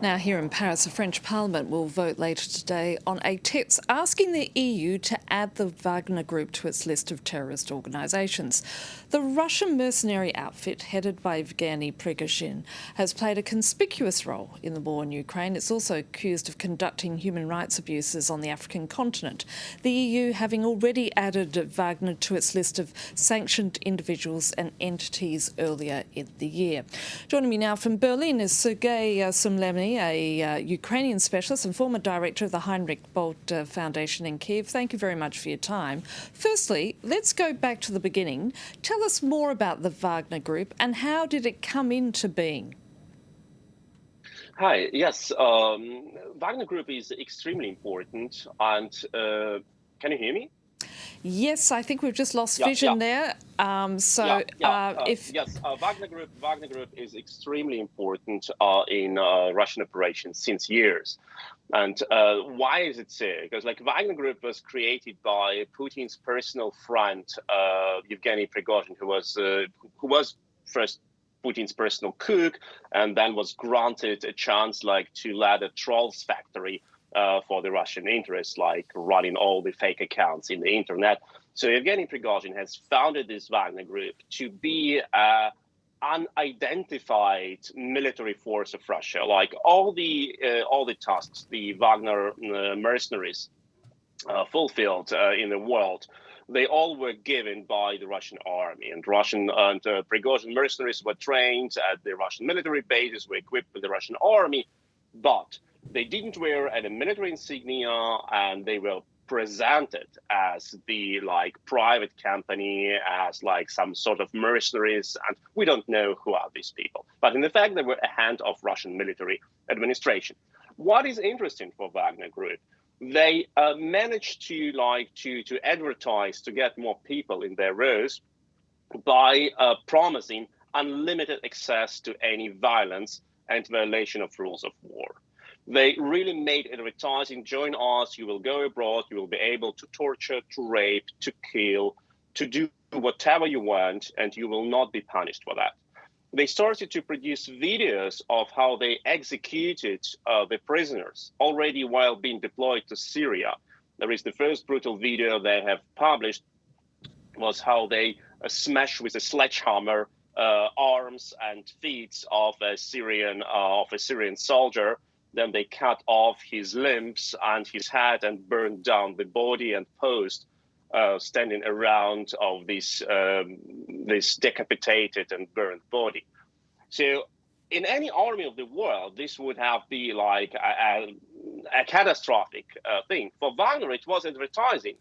Now, here in Paris, the French Parliament will vote later today on a text asking the EU to add the Wagner Group to its list of terrorist organisations. The Russian mercenary outfit, headed by Yevgeny Prigozhin, has played a conspicuous role in the war in Ukraine. It's also accused of conducting human rights abuses on the African continent, the EU having already added Wagner to its list of sanctioned individuals and entities earlier in the year. Joining me now from Berlin is Sergej Sumlenny, a Ukrainian specialist and former director of the Heinrich Böll Foundation in Kiev. Thank you very much for your time. Firstly, let's go back to the beginning. Tell us more about the Wagner Group and how did it come into being? Hi, yes, Wagner Group is extremely important. And can you hear me? Yes, I think we've just lost vision there. Yes, Wagner Group is extremely important in Russian operations since years. And why is it so? Because Wagner Group was created by Putin's personal friend, Yevgeny Prigozhin, who was first Putin's personal cook, and then was granted a chance to lead a trolls factory for the Russian interests, like running all the fake accounts in the internet. So Yevgeny Prigozhin has founded this Wagner Group to be an unidentified military force of Russia. Like all the tasks the Wagner mercenaries fulfilled in the world, they all were given by the Russian army, and Prigozhin mercenaries were trained at the Russian military bases, were equipped with the Russian army, but they didn't wear any military insignia, and they were presented as the private company, as some sort of mercenaries, and we don't know who are these people. But in fact, they were a hand of Russian military administration. What is interesting for Wagner Group? They managed to advertise to get more people in their rows by promising unlimited access to any violence and violation of rules of war. They really made advertising: join us, you will go abroad, you will be able to torture, to rape, to kill, to do whatever you want, and you will not be punished for that. They started to produce videos of how they executed the prisoners already while being deployed to Syria. There is the first brutal video they have published was how they smashed with a sledgehammer arms and feet of a Syrian soldier. Then they cut off his limbs and his head and burned down the body and post standing around of this decapitated and burned body. So in any army of the world, this would have been a catastrophic thing. For Wagner, it was advertising.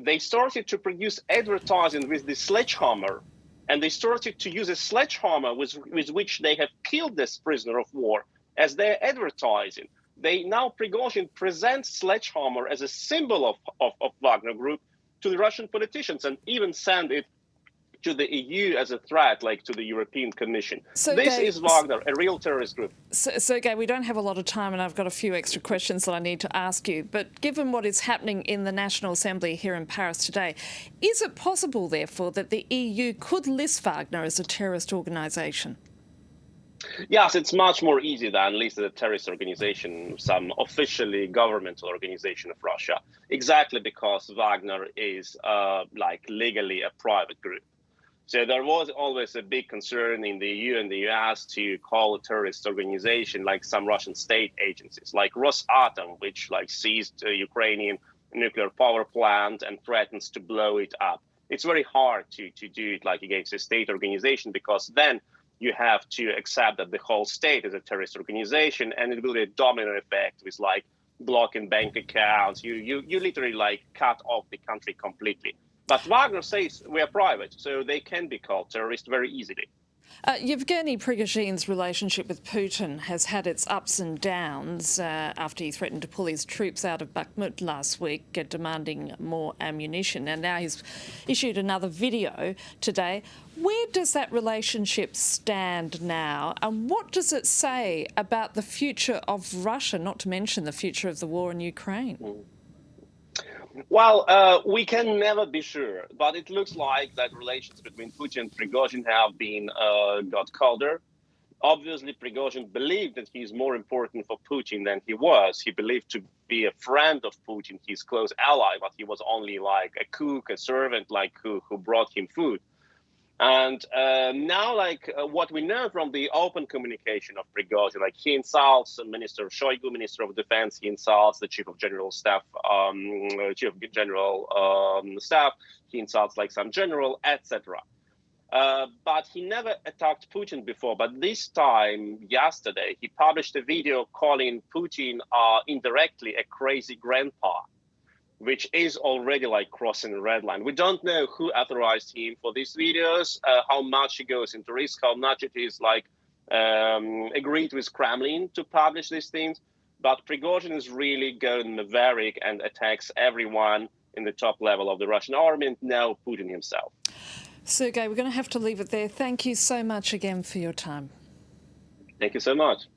They started to produce advertising with the sledgehammer, and they started to use a sledgehammer with which they have killed this prisoner of war as their advertising. Now Prigozhin presents sledgehammer as a symbol of Wagner Group to the Russian politicians, and even send it to the EU as a threat, to the European Commission. This is Wagner, a real terrorist group. Sergej, we don't have a lot of time, and I've got a few extra questions that I need to ask you. But given what is happening in the National Assembly here in Paris today, is it possible, therefore, that the EU could list Wagner as a terrorist organisation? Yes, it's much more easy than listed a terrorist organization, some officially governmental organization of Russia, exactly because Wagner is legally a private group. So there was always a big concern in the EU and the US to call a terrorist organization like some Russian state agencies, like Rosatom, which seized a Ukrainian nuclear power plant and threatens to blow it up. It's very hard to do it against a state organization, because then you have to accept that the whole state is a terrorist organization, and it will be a domino effect with blocking bank accounts. You literally cut off the country completely. But Wagner says we are private, so they can be called terrorists very easily. Yevgeny Prigozhin's relationship with Putin has had its ups and downs after he threatened to pull his troops out of Bakhmut last week, demanding more ammunition. And now he's issued another video today. Where does that relationship stand now? And what does it say about the future of Russia, not to mention the future of the war in Ukraine? Well, we can never be sure, but it looks like that relations between Putin and Prigozhin have got colder. Obviously, Prigozhin believed that he's more important for Putin than he was. He believed to be a friend of Putin, his close ally, but he was only like a cook, a servant, like who brought him food. And now, what we know from the open communication of Prigozhin, like he insults Minister Shoigu, Minister of Defense, he insults the Chief of General Staff, Staff, he insults like some general, etc. But he never attacked Putin before. But this time, yesterday, he published a video calling Putin indirectly a crazy grandpa, which is already like crossing the red line. We don't know who authorized him for these videos, how much he goes into risk, how much it is like agreed with Kremlin to publish these things. But Prigozhin is really going maverick and attacks everyone in the top level of the Russian army, and now Putin himself. Sergej, we're going to have to leave it there. Thank you so much again for your time. Thank you so much.